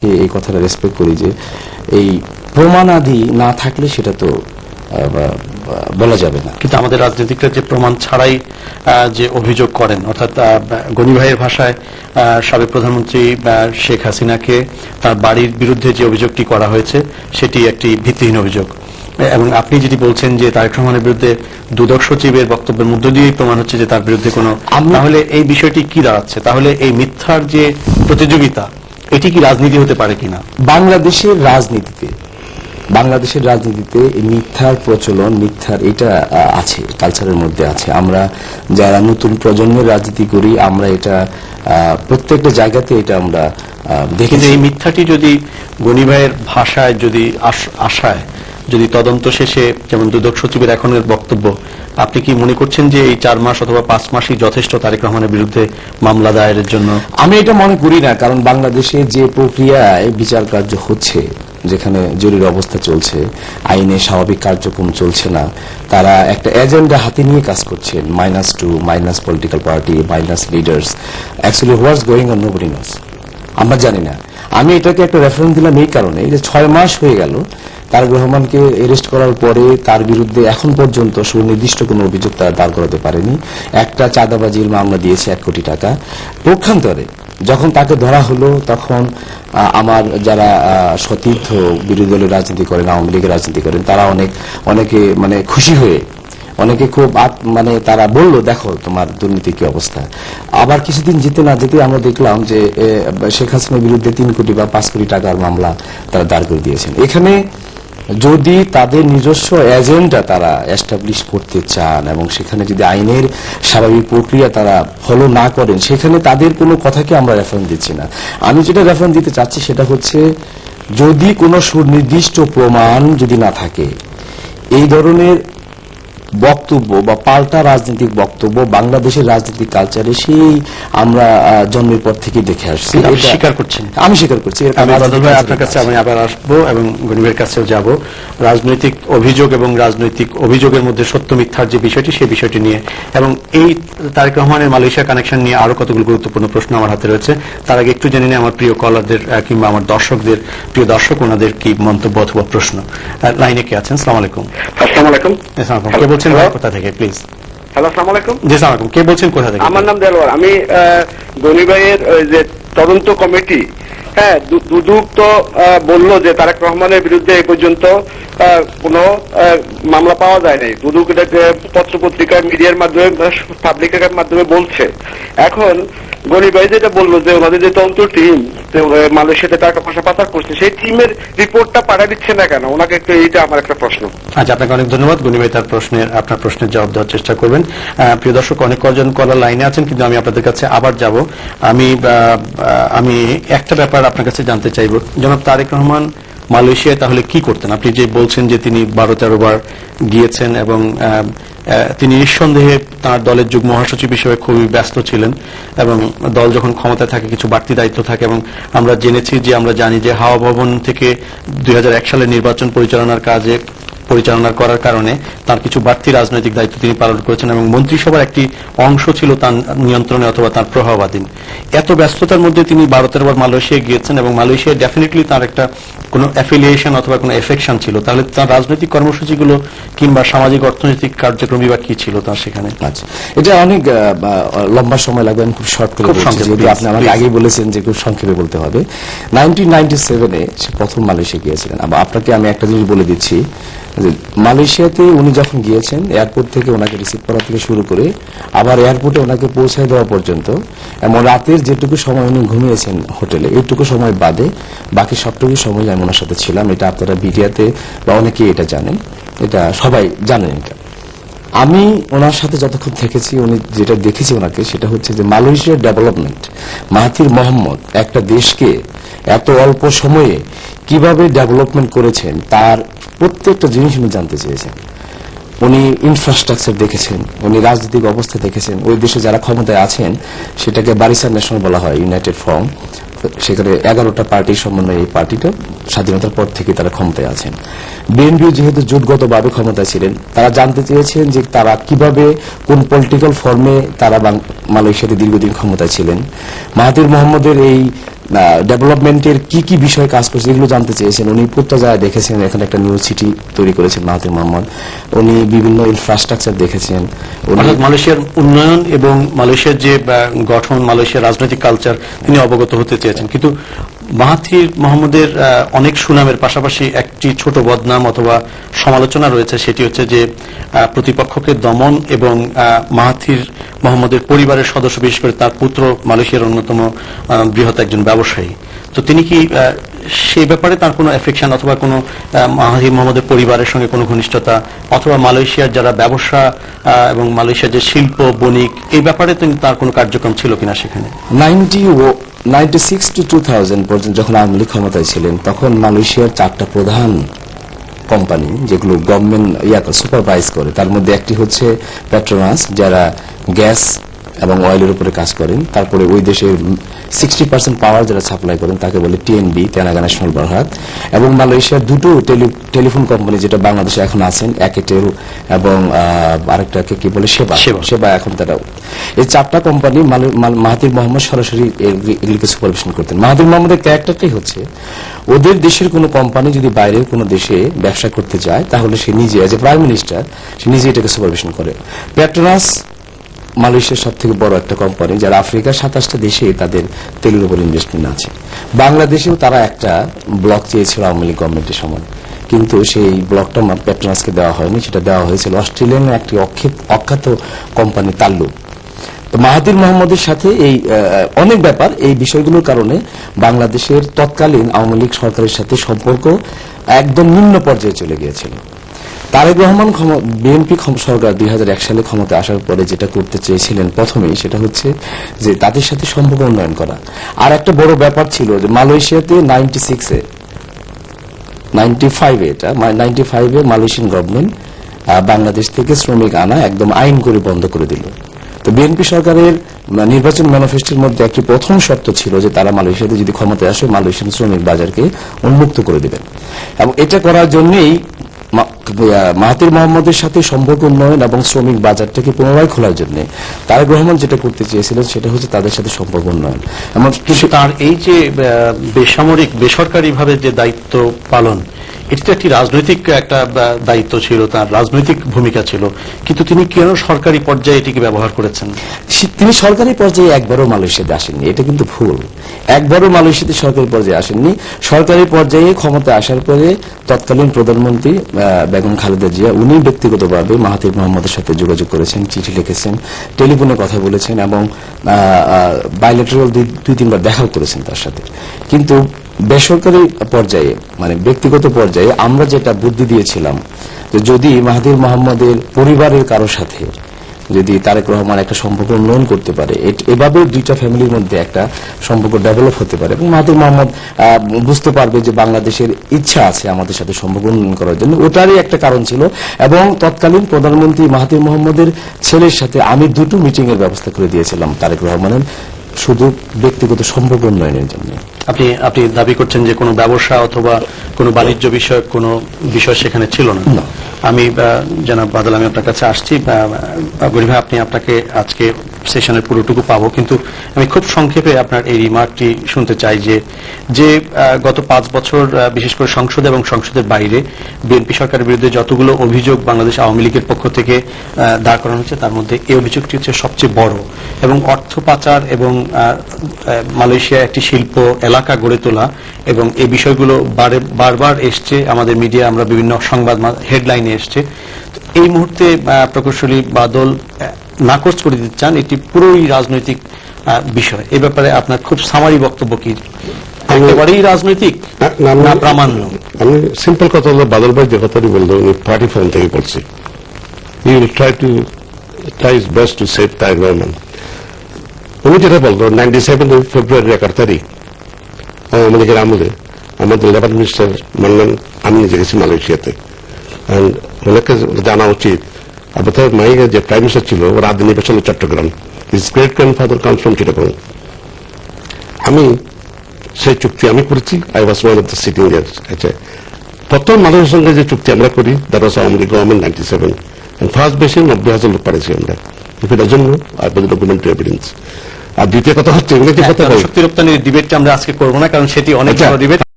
এই কথাটা রেসপেক্ট করি যে এই প্রমাণাদি না থাকলে সেটা তো বলা যাবে না। কিন্তু আমাদের রাজনীতিকরা যে প্রমাণ ছাড়াই যে অভিযোগ করেন, অর্থাৎ গনি ভাইয়ের ভাষায় সাবেক প্রধানমন্ত্রী শেখ হাসিনাকে তার বাড়ির বিরুদ্ধে যে অভিযোগটি করা হয়েছে সেটি একটি ভিত্তিহীন অভিযোগ, এবং আপনি যেটি বলছেন যে তারেক রহমানের বিরুদ্ধে দুদক সচিবের বক্তব্যের মধ্য দিয়েই প্রমাণ হচ্ছে যে তার বিরুদ্ধে কোনো, তাহলে এই বিষয়টি কি দাঁড়াচ্ছে? তাহলে এই মিথ্যার যে প্রতিযোগিতা, এটি কি রাজনীতি হতে পারে কিনা? বাংলাদেশের রাজনীতিতে মিথ্যার প্রচলন, মিথ্যার এটা আছে, কালচারের মধ্যে আছে। আমরা যারা নতুন প্রজন্মের রাজনীতি করি আমরা এটা প্রত্যেকটা জায়গাতে এটা আমরা দেখি। এই মিথ্যাটি যদি গনি ভাইয়ের ভাষায়, যদি আশায়, যদি তদন্ত শেষে, যেমন দুদক সচিবের এখনের বক্তব্য, আপনি কি মনে করছেন যে এই 4 মাস অথবা 5 মাসই যথেষ্ট তারেক রহমানের বিরুদ্ধে মামলা দায়েরের জন্য? আমি এটা মনে করি না, কারণ বাংলাদেশে যে প্রক্রিয়ায় বিচার কার্য হচ্ছে, যেখানে জরুরি অবস্থা চলছে, আইনে স্বাভাবিক কার্যক্রম চলছে না, তারা একটা এজেন্ডা হাতে নিয়ে কাজ করছেন, -2, minus political party, minus leaders. Actually what's going on nobody knows, আমরা জানি না। আমি এটাকে একটা রেফারেন্স দিলাম এই কারণে যে 6 মাস হয়ে গেল তারেক রহমানকে অ্যারেস্ট করার পরে তার বিরুদ্ধে এখন পর্যন্ত সুনির্দিষ্ট কোনো অভিযোগ তারা দাঁড় করাতে পারেনি। একটা চাঁদাবাজির মামলা দিয়েছে 1 কোটি টাকা। পক্ষান্তরে যখন তাকে ধরা হলো তখন আমার যারা সতীর্থ বিরোধী দলের রাজনীতি করেন, আওয়ামী লীগের রাজনীতি করেন, তারা অনেকে খুশি হয়ে, অনেকে খুব তারা বলল দেখো তোমার দুর্নীতি কি অবস্থা। আবার কিছুদিন যেতে না যেতে আমরা দেখলাম যে শেখ হাসিনার বিরুদ্ধে 3 কোটি বা 5 কোটি টাকার মামলা তারা দাঁড় করে দিয়েছেন। এখানে যদি তাদের নিজস্ব এজেন্ডা তারা এস্টাবলিশ করতে চান এবং সেখানে যদি আইনের স্বাভাবিক প্রক্রিয়া তারা ফলো না করেন, সেখানে তাদের কোনো কথাকে আমরা রেফারেন্স দিচ্ছি না। আমি যেটা রেফারেন্স দিতে চাচ্ছি সেটা হচ্ছে, যদি কোনো সুনির্দিষ্ট প্রমাণ যদি না থাকে, এই ধরনের বক্তব্য বা পাল্টা রাজনৈতিক বক্তব্য বাংলাদেশের রাজনৈতিক কালচারে সেই আমরা জন্মের পর থেকে দেখে আসছি। স্বীকার করছেন? আমি স্বীকার করছি। আপনার কাছে আমি আবার আসবো এবং গনিবের কাছেও যাব রাজনৈতিক অভিযোগ এবং রাজনৈতিক অভিযোগের মধ্যে সত্য মিথ্যার যে বিষয়টি, সেই বিষয়টি নিয়ে, এবং এই তারেক রহমানের মালয়েশিয়া কানেকশন নিয়ে আরো কতগুলো গুরুত্বপূর্ণ প্রশ্ন আমার হাতে রয়েছে। তার আগে একটু জেনে নিই আমার প্রিয় কলারদের কিংবা আমার প্রিয় দর্শক ওনাদের কি মন্তব্য অথবা প্রশ্ন। লাইনে কে আছেন? আসসালামু আলাইকুম। আসসালামু আলাইকুম। কে বলছেন, কোথা থেকে প্লিজ? হ্যালো, আসসালামু আলাইকুম। জি আসসালামু আলাইকুম। কে বলছেন, কোথা থেকে? আমার নাম দেলোয়ার। আমি গনি ভাইয়ের যে তদন্ত কমিটি, হ্যাঁ, দুদক তো বললো যে তারেক রহমানের বিরুদ্ধে এ পর্যন্ত কোনো মামলা পাওয়া যায় নাই। দুদক এটাকে পত্র পত্রিকা, মিডিয়ার মাধ্যমে, পাবলিকের মাধ্যমে বলছে। এখন গনি ভাই যেটা বললো যে ওনাদের যে তদন্ত টিম মালয়েশিয়াতে টাকা পয়সা পাচার করছে, সেই টিমের রিপোর্টটা পাঠা দিচ্ছে না কেন? ওনাকে একটু, এইটা আমার একটা প্রশ্ন। আচ্ছা, আপনাকে অনেক ধন্যবাদ। গনি ভাই আপনার প্রশ্নের জবাব দেওয়ার চেষ্টা করবেন। প্রিয় দর্শক, অনেক কজন কলার লাইনে আছেন, কিন্তু আমি আপনাদের কাছে আবার যাব। আমি একটা ব্যাপার আপনার কাছে জানতে চাইব, জনাব তারেক রহমান মালয়েশিয়ায় তাহলে কি করতেন? আপনি যে বলছেন যে তিনি 12-13 বার গিয়েছেন এবং তিনি নিঃসন্দেহে তার দলের যুগ্ম মহাসচিব হিসেবে খুবই ব্যস্ত ছিলেন, এবং দল যখন ক্ষমতায় থাকে কিছু বাড়তি দায়িত্ব থাকে, এবং আমরা আমরা জানি যে হাওয়া ভবন থেকে 2001 সালের নির্বাচন পরিচালনা করার কারণে তার কিছু বাড়তি রাজনৈতিক দায়িত্ব তিনি পালন করেছেন, এবং মন্ত্রিসভার একটি অংশ ছিল তার নিয়ন্ত্রণে অথবা তার প্রভাবাধীন। এত ব্যস্ততার মধ্যে তিনি 12-13 বার মালয়েশিয়ায় গিয়েছেন, এবং মালয়েশিয়ায় ডেফিনেটলি তার একটা কোনো অ্যাফিলিয়েশন অথবা কোনো এফেকশন ছিল। তাহলে তার রাজনৈতিক কর্মসূচিগুলো কিংবা সামাজিক অর্থনৈতিক কার্যক্রমে বা কি ছিল তার সেখানে? আচ্ছা, এটা অনেক লম্বা সময় লাগবে, আমি খুব শর্ট করে বলছি, যেহেতু আপনি আমাকে আগেই বলেছেন যে খুব সংক্ষেপে বলতে হবে। 1997-এ সে প্রথম মালয়েশিয়া গিয়েছিলেন। আপনাকে আমি একটা জিনিস বলে দিচ্ছি, মালয়েশিয়াতে উনি যখন গিয়েছেন, এয়ারপোর্ট থেকে ওনাকে রিসিভ করা থেকে শুরু করে আবার এয়ারপোর্টে ওনাকে পৌঁছায় দেওয়া পর্যন্ত, এবং রাতের যেটুকু সময় উনি ঘুমিয়েছেন হোটেলে, এইটুকু সময় বাদে বাকি সবটুকু সময় আমি ওনার সাথে ছিলাম। এটা আপনারা মিডিয়াতে বা অনেকেই এটা জানেন, এটা সবাই জানেন। এটা আমি ওনার সাথে যতক্ষণ থেকেছি, উনি যেটা দেখেছি ওনাকে, সেটা হচ্ছে যে মালয়েশিয়ার ডেভেলপমেন্ট, মাহাথির মোহাম্মদ একটা দেশকে এত অল্প সময়ে কিভাবে ডেভেলপমেন্ট করেছেন, তার প্রত্যেকটা জিনিস উনি জানতে চেয়েছেন। উনি ইনফ্রাস্ট্রাকচার দেখেছেন, উনি রাজনৈতিক অবস্থা দেখেছেন। ওই দেশে যারা ক্ষমতায় আছেন, সেটাকে বারিসার ন্যাশনাল বলা হয়, ইউনাইটেড ফ্রন্ট। সেখানে 11টা পার্টির সমন্বয়ে এই পার্টিটা স্বাধীনতার পর থেকে তারা ক্ষমতায় আছেন। বিএনপি যেহেতু জোটগতভাবে ক্ষমতায় ছিলেন, তারা জানতে চেয়েছেন যে তারা কিভাবে, কোন পলিটিক্যাল ফর্মে তারা মালয়েশিয়াতে দীর্ঘদিন ক্ষমতায় ছিলেন। মাহাথির মোহাম্মদের এই ডেভেলপমেন্টের কি কি বিষয়ে কাজ করছে এগুলো জানতে চেয়েছেন। উনি পুরটা যায় দেখেছেন, এখানে একটা নিউ সিটি তৈরি করেছেন মাহাথির মোহাম্মদ। উনি বিভিন্ন ইনফ্রাস্ট্রাকচার দেখেছেন। উনি অর্থাৎ মালয়েশিয়ার উন্নয়ন এবং মালয়েশিয়ার যে গঠন, মালয়েশিয়ার রাজনৈতিক কালচার তিনি অবগত হতে চেয়েছেন। কিন্তু মাহাথির মোহাম্মদের অনেক সুনামের পাশাপাশি একটি ছোট বদনাম অথবা সমালোচনা রয়েছে, সেটি হচ্ছে যে প্রতিপক্ষকে দমন এবং মাহাথির মোহাম্মদের পরিবারের সদস্য, বিশেষ করে তার পুত্র মালয়েশিয়ার অন্যতম বৃহৎ একজন ব্যবসায়ী। তো তিনি কি সেই ব্যাপারে তার কোনো এফেকশন অথবা কোনো মাহাথির মোহাম্মদের পরিবারের সঙ্গে কোনো ঘনিষ্ঠতা অথবা মালয়েশিয়ার যারা ব্যবসা এবং মালয়েশিয়ার যে শিল্প বণিক এই ব্যাপারে তার কোনো কার্যক্রম ছিল কিনা সেখানে? 96 to 2000 পর্যন্ত যখন আওয়ামী লীগ ক্ষমতায় ছিলেন, তখন মালয়েশিয়ার 4টা প্রধান কোম্পানি যেগুলো গভর্নমেন্ট সুপারভাইজ করে, তার মধ্যে একটি হচ্ছে পেট্রোনাস, যারা গ্যাস এবং অয়েলের উপরে কাজ করেন। তারপরে ওই দেশের 60% পাওয়ার যারা সাপ্লাই করেন তাকে বলে টিএনবি, তেনাগা ন্যাশনাল বারহাত। এবং মালয়েশিয়ার দুটো টেলিফোন কোম্পানি যেটা বাংলাদেশে এখন আছেন, একেটেল এবং আরেকটাকে কি বলে সেবা এখন তারা। এই 4টা কোম্পানি মাহাথির মোহাম্মদ সরাসরি এগুলিকে সুপারভিশন করতেন। মাহাথির মোহাম্মদের ক্যারেক্টারটাই হচ্ছে ওদের দেশের কোনো কোম্পানি যদি বাইরের কোনো দেশে ব্যবসা করতে যায় তাহলে সে নিজে এজ এ প্রাইম মিনিস্টার সে নিজে এটাকে সুপারভিশন করে। পেট্রোনাস মালয়েশিয়ার সব থেকে বড় একটা কোম্পানি, যারা আফ্রিকার 27টা দেশে তাদের তেলের উপর ইনভেস্টমেন্ট আছে। বাংলাদেশেও তারা একটা ব্লক চেয়েছিল আওয়ামী লীগ গভর্নমেন্টের সময়, কিন্তু সেই ব্লকটা পেট্রোনাসকে দেওয়া হয়নি, সেটা দেওয়া হয়েছিল অস্ট্রেলিয়ান একটি অখ্যাত কোম্পানি তাল্লু। তো মাহাথির মোহাম্মদের সাথে এই অনেক ব্যাপার, এই বিষয়গুলোর কারণে বাংলাদেশের তৎকালীন আওয়ামী লীগ সরকারের সাথে সম্পর্ক একদম নিম্ন পর্যায়ে চলে গিয়েছিল। তারেক রহমান বিএনপি সরকার 2001 সালে ক্ষমতা আসার পরে যেটা করতে চেয়েছিলেন প্রথমেই, সেটা হচ্ছে যে তাদের সাথে সম্পর্ক উন্নয়ন করা। আর একটা বড় ব্যাপার ছিল যে মালয়েশিয়াতে 95-এ মালয়েশিয়ান গভর্নমেন্ট বাংলাদেশ থেকে শ্রমিক আনা একদম আইন করে বন্ধ করে দিল। তো বিএনপি সরকারের নির্বাচন ম্যানিফেস্টোর মধ্যে একটি প্রথম শর্ত ছিল যে তারা মালয়েশিয়াতে যদি ক্ষমতায় আসে মালয়েশিয়ান শ্রমিক বাজারকে উন্মুক্ত করে দেবেন। এবং এটা করার জন্যই মাহাথির মোহাম্মদের সাথে সম্পর্ক উন্নয়ন এবং শ্রমিক বাজারটাকে পুনরায় খোলার জন্য তারেক রহমান যেটা করতে চেয়েছিলেন সেটা হচ্ছে তাদের সাথে সম্পর্ক উন্নয়ন। এমন কিন্তু তার এই যে বেসরকারি ভাবে যে দায়িত্ব পালন, এটি তো একটি রাজনৈতিক একটা দায়িত্ব ছিল, তার রাজনৈতিক ভূমিকা ছিল, কিন্তু তিনি কেন সরকারি পর্যায়ে এটিকে ব্যবহার করেছেন? তিনি সরকারি পর্যায়ে একবারও মালয়েশিয়াতে আসেননি, এটা কিন্তু ভুল। একবারও মালয়েশিয়াতে সরকারি পর্যায়ে আসেননি। সরকারি পর্যায়ে ক্ষমতা আসার পরে তৎকালীন প্রধানমন্ত্রী বেগম খালেদা জিয়া উনি ব্যক্তিগতভাবে মাহাথির মোহাম্মদের সাথে যোগাযোগ করেছেন, চিঠি লিখেছেন, টেলিফোনে কথা বলেছেন এবং বাইলেটারাল 2-3 বার দেখাও করেছেন তার সাথে। কিন্তু বেসরকারি পর্যায়ে মানে ব্যক্তিগত পর্যায়ে আমরা যেটা বুদ্ধি দিয়েছিলাম যে যদি মাহাথির মোহাম্মদের পরিবারের কারোর সাথে যদি তারেক রহমান একটা সম্পর্ক উন্নয়ন করতে পারে, এভাবে দুইটা ফ্যামিলির মধ্যে একটা সম্পর্ক ডেভেলপ হতে পারে এবং মাহাথির মোহাম্মদ বুঝতে পারবে যে বাংলাদেশের ইচ্ছা আছে আমাদের সাথে সম্পর্ক উন্নয়ন করার জন্য, ওটারই একটা কারণ ছিল। এবং তৎকালীন প্রধানমন্ত্রী মাহাথির মোহাম্মদের ছেলের সাথে আমি 2টো মিটিং এর ব্যবস্থা করে দিয়েছিলাম তারেক রহমানের, শুধু ব্যক্তিগত সম্পর্ক উন্নয়নের জন্য। আপনি দাবি করছেন যে কোনো ব্যবসা অথবা কোনো বাণিজ্য বিষয়ক কোনো বিষয় সেখানে ছিল না? আমি জনাব বাদল, আমি আপনার কাছে আসছি। গরিব ভাই, আপনাকে আজকে সেশনের পুরোটুকু পাবো, কিন্তু আমি খুব সংক্ষেপে আপনার এই রিমার্কটি শুনতে চাই যে গত 5 বছর বিশেষ করে সংসদে এবং সংসদের বাইরে বিএনপি সরকারের বিরুদ্ধে যতগুলো অভিযোগ বাংলাদেশ আওয়ামী লীগের পক্ষ থেকে দাঁড় করানো হচ্ছে, তার মধ্যে এই অভিযোগটি হচ্ছে সবচেয়ে বড়। এবং অর্থ পাচার এবং মালয়েশিয়া একটি শিল্প এলাকা গড়ে তোলা এবং এই বিষয়গুলো বারবার এসছে আমাদের মিডিয়া, আমরা বিভিন্ন সংবাদ হেডলাইনে এসছে। এই মুহূর্তে প্রকৌশলী বাদল নাকচ করে দিতে চান, এটি পুরোই রাজনৈতিক বিষয়। এই ব্যাপারে আপনার খুব সামারি বক্তব্য কি? একেবারেই রাজনৈতিক না প্রামাণ্য? আমি সিম্পল কথা হলো, বাদল ভাই যে কথাটি বললো উনি পার্টি ফোন থেকে বলছি, he will try his best to save Tarique Rahman. উনি যেটা বলতো 97 ফেব্রুয়ারি 11 তারিখ আওয়ামী লীগের আমলে আমাদের লেবার মিনিস্টার মান্নান, আমি নিজে গেছি মালয়েশিয়াতে। ওনাকে জানা উচিত, আপনার মাইকের যে প্রাইম মিনিস্টার ছিল ওর আদি নির্বাচন Chattogram, his great grandfather comes from Chittagong. আমি সেই চুক্তি আমি করেছি, I was one of the sitting year. আচ্ছা, প্রথম মানুষের সঙ্গে যে চুক্তি আমরা করি that was Awami League government 97, first বেশি 90,000 লোক পাঠিয়েছি আমরা। If it doesn't know, I have the documentary evidence. আর দ্বিতীয় কথা হচ্ছে এগুলো কি কথা বলে শক্তি রপ্তানির ডিবেটটা আমরা আজকে করবো না, কারণ সেটি অনেক আচ্ছা। বড় ডিবেট।